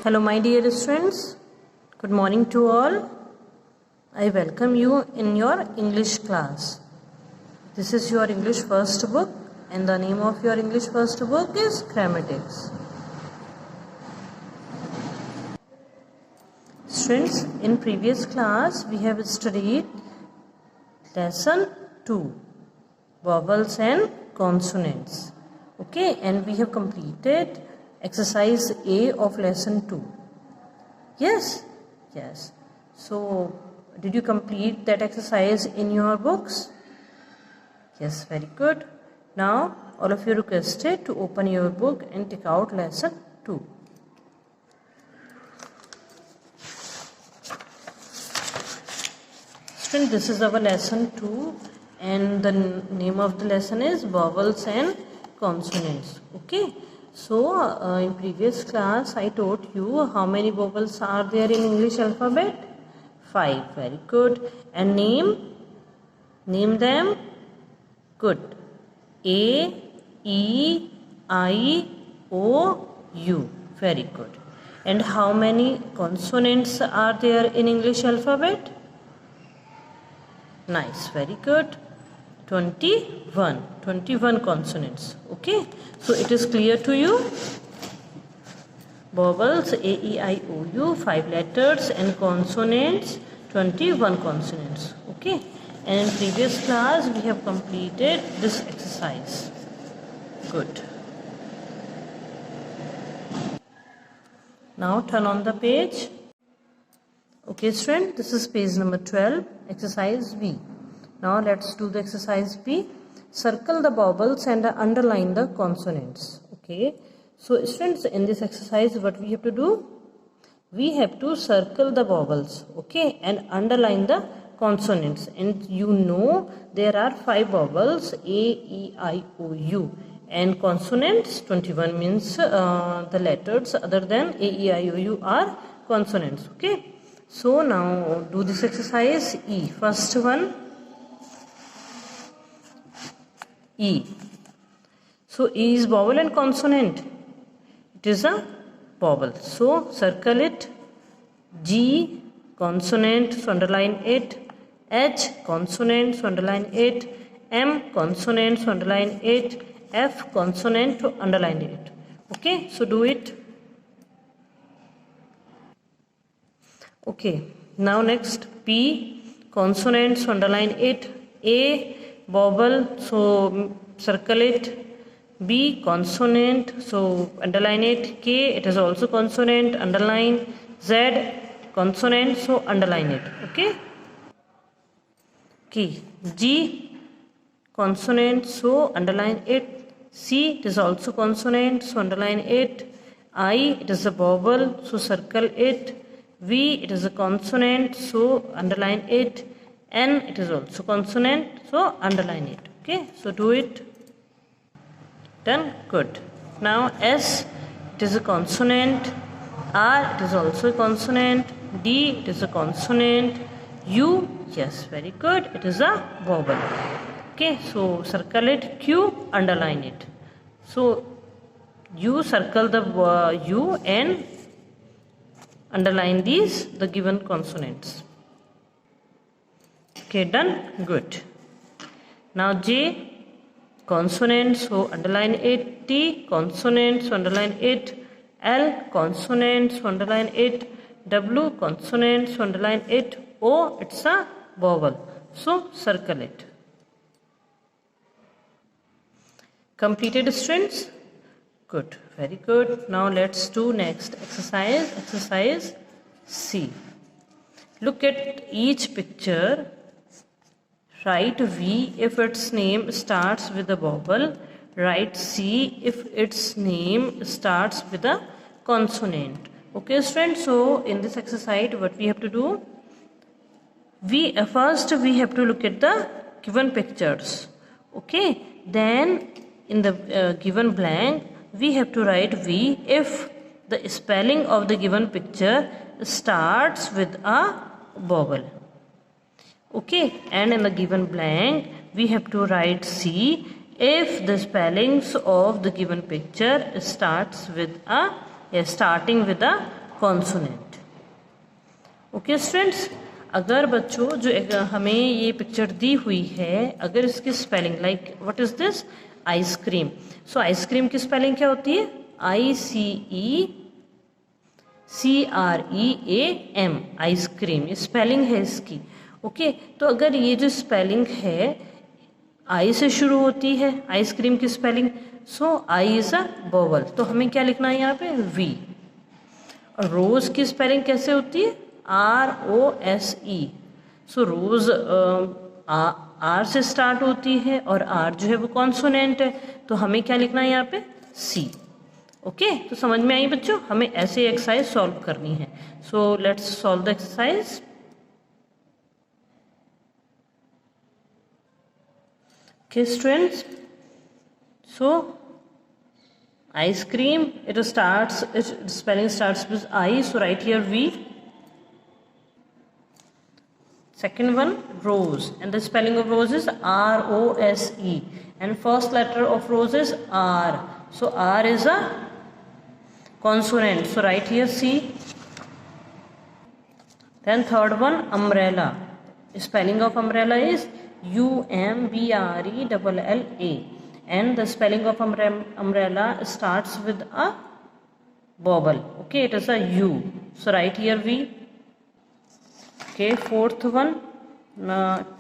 Hello my dear students, good morning to all. I welcome you in your English class. This is your English first book and the name of your English first book is Grammatics. Students, in previous class we have studied lesson 2, vowels and consonants. Okay, and we have completed exercise A of lesson 2. Yes. So, did you complete that exercise in your books? Yes, very good. Now, all of you requested to open your book and take out lesson 2. Student, this is our lesson 2 and the name of the lesson is vowels and consonants. Okay. So, in previous class I taught you how many vowels are there in English alphabet? 5. Very good. And name them. Good. A, E, I, O, U. Very good. And how many consonants are there in English alphabet? Nice. Very good. 21 consonants. Okay, so it is clear to you. Vowels A, E, I, O, U, 5 letters, and consonants 21 consonants. Okay, and in previous class we have completed this exercise. Good. Now turn on the page. Okay student, this is page number 12, exercise B. Now let's do the exercise B. Circle the vowels and underline the consonants. Okay. So students, in this exercise what we have to do? We have to circle the vowels. Okay. And underline the consonants. And you know there are 5 vowels A, E, I, O, U. And consonants 21 means the letters other than A, E, I, O, U are consonants. Okay. So now do this exercise E. First one. E. So E is vowel and consonant. It is a vowel. So circle it. G consonant, so underline it. H consonant, so underline it. M consonant, so underline it. F consonant, to underline it. Okay, so do it. Okay, now next P consonant, so underline it. A vowel, so circle it. B consonant, so underline it. K, it is also consonant, underline. Z consonant, so underline it. Okay. K. G consonant, so underline it. C, it is also consonant, so underline it. I, it is a vowel, so circle it. V, it is a consonant, so underline it. N, it is also consonant, so underline it. Okay, so do it. Done. Good. Now S, it is a consonant. R, it is also a consonant. D, it is a consonant. U, yes, very good, it is a vowel. Okay, so circle it. Q, underline it. So you circle the U and underline the given consonants. Okay, done. Good. Now J consonant, so underline it. T consonant, so underline it. L consonant, so underline it. W consonant, so underline it. O, it's a vowel, so circle it. Completed students? Good, very good. Now let's do next exercise, exercise C. Look at each picture. Write V if its name starts with a vowel. Write C if its name starts with a consonant. Okay, friends. So in this exercise, what we have to do? First we have to look at the given pictures. Okay. Then in the given blank, we have to write V if the spelling of the given picture starts with a vowel. Okay, and in the given blank we have to write C if the spellings of the given picture starting with a consonant. Okay students, अगर बच्चों जो हमें ये picture दी हुई है, अगर इसकी spelling like what is this, ice cream. So ice cream की स्पेलिंग क्या होती है? ICECREAM, आइसक्रीम, ये स्पेलिंग है इसकी। ओके, तो अगर ये जो स्पेलिंग है आई से शुरू होती है आइसक्रीम की spelling, so I is a vowel, तो हमें क्या लिखना है यहाँ पे? वी। और रोज की स्पेलिंग कैसे होती है? ROSE। सो रोज आर से स्टार्ट होती है और आर जो है वो कॉन्सोनेंट है, तो हमें क्या लिखना है यहाँ पे? सी। ओके, तो समझ में आई बच्चों? हमें ऐसे एक्सरसाइज सॉल्व करनी है। So let's solve the exercise. Okay students, so ice cream, its spelling starts with I, so write here V. Second one, rose, and the spelling of rose is ROSE, and first letter of rose is R, so R is a consonant, so write here C. Then third one, umbrella, spelling of umbrella is UMBRELLA, and the spelling of umbrella starts with a vowel. Okay, it is a U, so write here V. Okay, fourth one,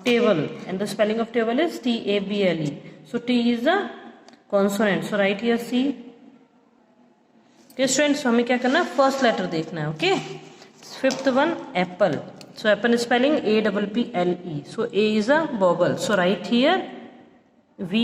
table, and the spelling of table is TABLE, so T is a consonant, so write here C. Okay students, हमें क्या करना है? First letter देखना है। Okay, fifth one, Apple, so apple spelling APPLE, so A is a vowel, so write here V.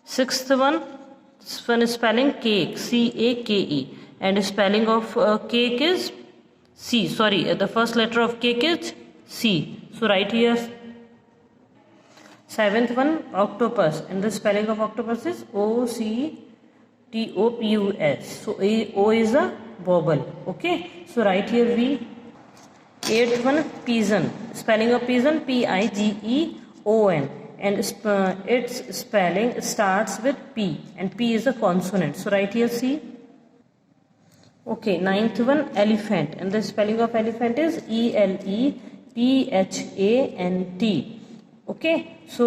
Sixth one is spelling cake, CAKE, and spelling of cake is C, sorry, the first letter of cake is C, so write here. Seventh one, octopus, and the spelling of octopus is OCTOPUS, so O is a vowel. Okay, so write here V. Eighth one, pigeon, spelling of pigeon PIGEON, and its spelling starts with P, and P is a consonant, so write here C. Okay, ninth one, elephant, and the spelling of elephant is ELEPHANT. Okay, so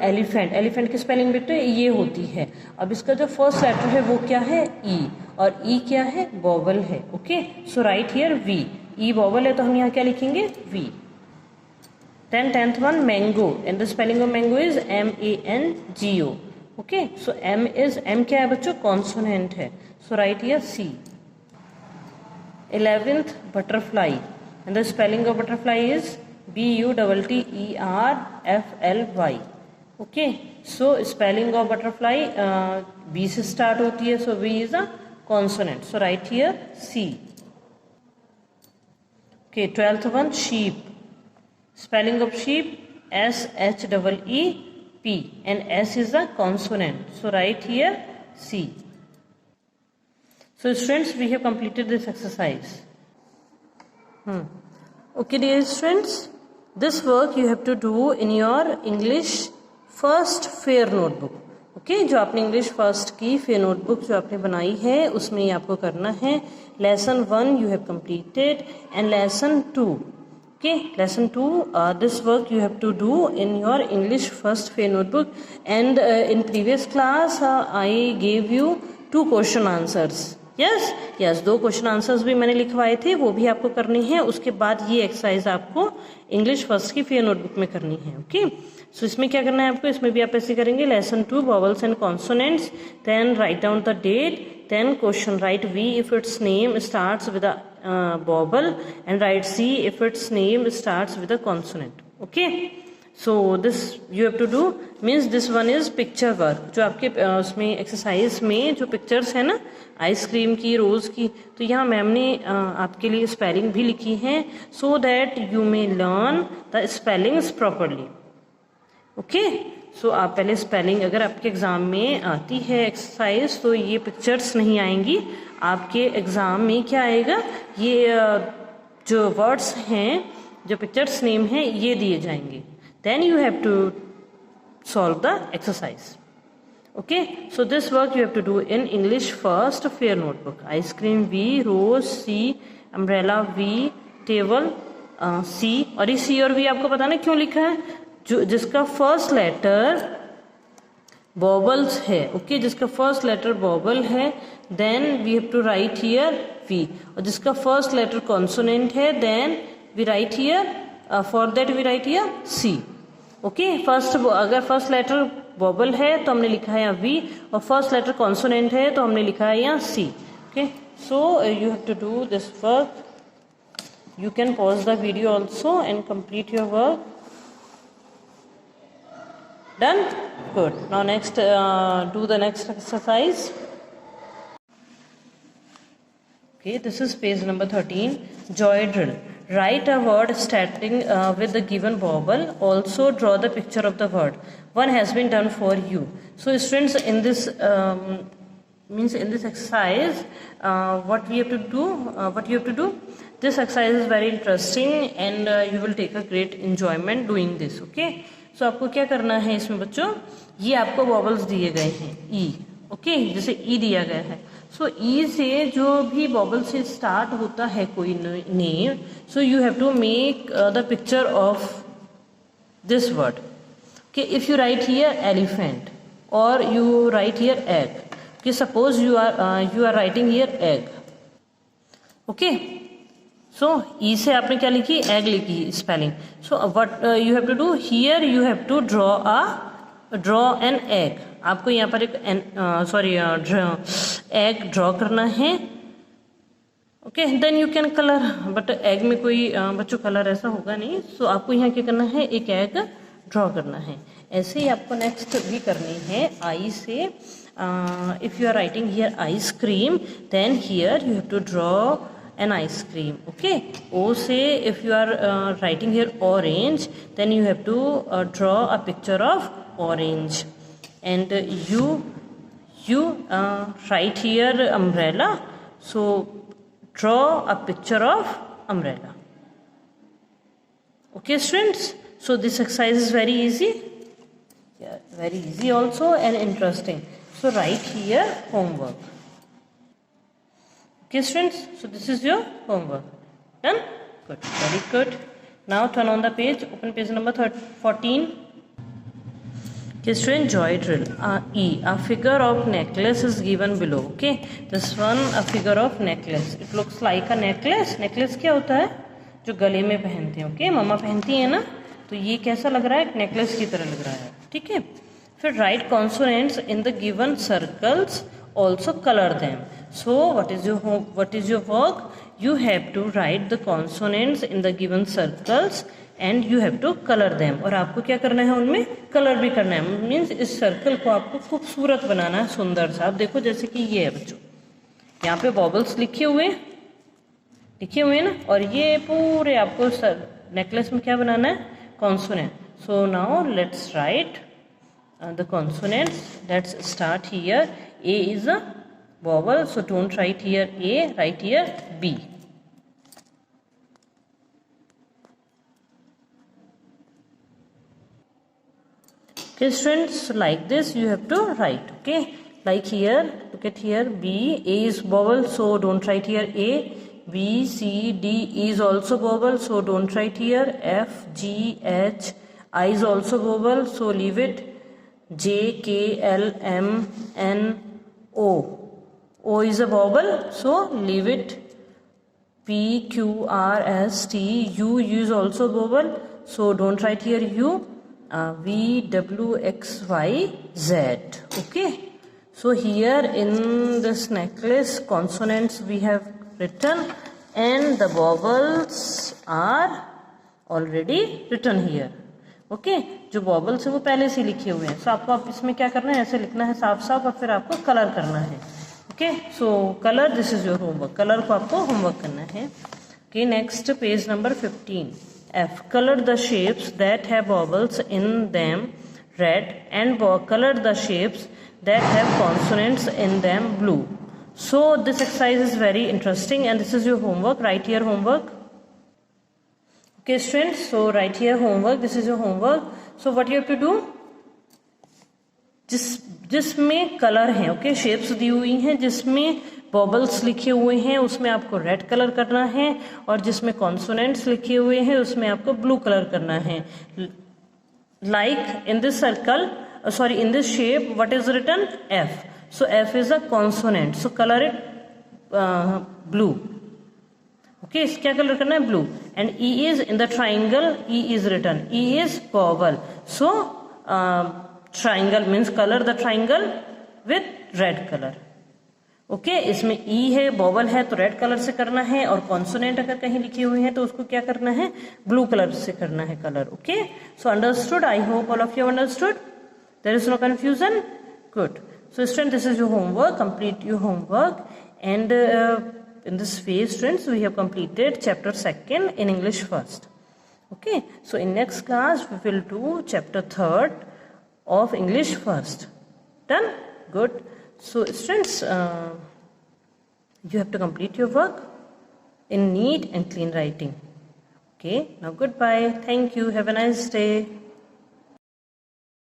elephant की spelling बेटे ये होती है। अब इसका जो first letter है वो क्या है? ई, और ई क्या है? वोवल है। Okay, so write here V, E vowel है तो हम यहाँ क्या लिखेंगे? V. Then tenth one, mango, and the spelling of mango is MANGO। Okay, so M क्या है बच्चों? कॉन्सोनेंट है, so write here C. 11th, butterfly, and the spelling of butterfly is BUTTERFLY. Okay, so spelling of butterfly B से start होती है, so B is a consonant, so write here C. Okay, 12th one, sheep, spelling of sheep SHEEP, and S is a consonant, so write here C. So students, we have completed this exercise. Okay dear students, this work you have to do in your English first fair notebook. Okay, जो आपने English first की fair notebook जो आपने बनाई है उसमें ये आपको करना है। Lesson 1 you have completed, and lesson 2. Okay, lesson 2, this work you have to do in your English first fair notebook, and in previous class I gave you 2 question answers. Yes 2 question answers भी मैंने लिखवाए थे, वो भी आपको करने हैं। उसके बाद ये एक्सरसाइज आपको इंग्लिश फर्स्ट की फेयर नोटबुक में करनी है। ओके, सो इसमें क्या करना है आपको? इसमें भी आप ऐसे करेंगे, lesson 2 vowels and consonants, then write down the date, then question write V if its name starts with a vowel, and write C if its name starts with a consonant. Okay, so this you have to do, means this one is picture work. जो आपके उसमें exercise में जो pictures है ना ice cream की, रोज की, तो यहाँ मैम ने आपके लिए स्पेलिंग भी लिखी है, so that you may learn the spellings properly. Okay, so आप पहले स्पेलिंग, अगर आपके एग्जाम में आती है एक्सरसाइज तो ये पिक्चर्स नहीं आएंगी, आपके एग्जाम में क्या आएगा? ये जो वर्ड्स हैं, जो पिक्चर्स नेम है, ये दिए जाएंगे। Then you have to solve the exercise. Okay, so this work you have to do in English first for your notebook. Ice cream V, rose C, umbrella V, table C. और ये C और V आपको पता ना क्यों लिखा है, जो जिसका फर्स्ट लेटर बॉबल्स है, ओके, जिसका फर्स्ट लेटर बॉबल है, then we have to write here V, और जिसका फर्स्ट लेटर कॉन्सोनेंट है, then we write here, for that we write here C. Okay, first अगर फर्स्ट लेटर बॉबल है तो हमने लिखा है यहाँ V, और फर्स्ट लेटर कॉन्सोनेंट है तो हमने लिखा है यहाँ C. Okay, so you have to do this work. You can pause the video also and complete your work. Done? Good. Now next, do the next exercise. Okay, this is page number 13. Joy drill. Write a word starting with the given vowel. Also draw the picture of the word. One has been done for you. So students, in this in this exercise, what you have to do, this exercise is very interesting and you will take a great enjoyment doing this. Okay, so आपको क्या करना है इसमें बच्चों, ये आपको vowels दिए गए हैं E. ओके, जैसे E दिया गया है, सो E से जो भी वॉवल से स्टार्ट होता है कोई name, so you have to make the picture of this word. Okay, if you write here elephant or you write here egg, okay, suppose you are writing here egg. Okay, so E से आपने क्या लिखी, egg लिखी spelling. So what you have to do here, you have to draw an egg. आपको यहाँ पर एक egg draw करना है. Okay, then you can colour, but egg में कोई बच्चों कलर ऐसा होगा नहीं, सो आपको यहाँ क्या करना है, एक एग ड्रॉ करना है. ऐसे ही आपको नेक्स्ट भी करनी है आई से. If you are writing here ice cream, then here you have to draw an ice cream. Okay, O से if you are writing here orange, then you have to draw a picture of orange. And you write here umbrella, so draw a picture of umbrella. Okay students, so this exercise is very easy, very easy also and interesting. So write here homework. Okay students, so this is your homework. Done? Good, very good. Now turn on the page, open page number 14. Okay student, joy drill. E, a figure of necklace is given below. Okay, this one a figure of necklace. It looks like a necklace. necklace क्या होता है, जो गले में पहनते हैं. Okay, मम्मा पहनती है ना, तो ये कैसा लग रहा है, एक नेकलेस की तरह लग रहा है. ठीक है, फिर right consonants in the given circles, also colour them. So what is your work, you have to write the consonants in the given circles and you have to colour them. और आपको क्या करना है, उनमें कलर भी करना है. Means इस सर्कल को आपको खूबसूरत बनाना है, सुंदर सा. आप देखो जैसे कि ये है बच्चों, यहाँ पे वॉबल्स लिखे हुए हैं ना, और ये पूरे आपको नेकलेस में क्या बनाना है, consonant. So now let's write the consonants. Let's start here. A is a vowel, so don't write here A, write here B. Okay students, so like this you have to write. Okay, like here, look at here, B, A is vowel, so don't write here A. B, C, D is also vowel, so don't write here. F, G, H, I is also vowel, so leave it. J, K, L, M, N, O. O is a vowel, so leave it. P, Q, R, S, T, U is also vowel, so don't write here U. V, W, X, Y, Z. Okay, so here in this necklace consonants we have written and the vowels are already written here. Okay, जो vowels है वो पहले से लिखे हुए हैं. So आपको आप इसमें क्या करना है, ऐसे लिखना है साफ साफ, और फिर आपको कलर करना है. Okay, so color, this is your homework. Colour को आपको होमवर्क करना है. Okay, next page number 15. F, color the shapes that have vowels in them red and color the shapes that have consonants in them blue. So this exercise is very interesting and this is your homework. Write here homework. Okay students, so write here homework. This is your homework. So what you have to do, जिसमें colour है, okay, shapes दी हुई हैं, जिसमें बॉबल्स लिखे हुए हैं उसमें आपको रेड कलर करना है, और जिसमें कॉन्सोनेंट्स लिखे हुए हैं उसमें आपको ब्लू कलर करना है. Like in this circle, in this shape, what is written? F. So F is a consonant. So color it blue. Okay, क्या कलर करना है? Blue. And E is in the triangle. E is written. E is vowel. So triangle means color the triangle with red color. Okay, इसमें ई है, vowel है, तो red colour से करना है, और कॉन्सोनेंट अगर कहीं लिखी हुई है तो उसको क्या करना है? ब्लू कलर से करना है colour. Okay, so understood. I hope all of you understood. There is no confusion. Good. So student, this is your homework. Complete your homework. And in this phase, students, we have completed chapter 2 in English first. Okay, so in next class we will do chapter 3 of English first. Done? Good. So students, you have to complete your work in neat and clean writing. Okay, now goodbye. Thank you. Have a nice day.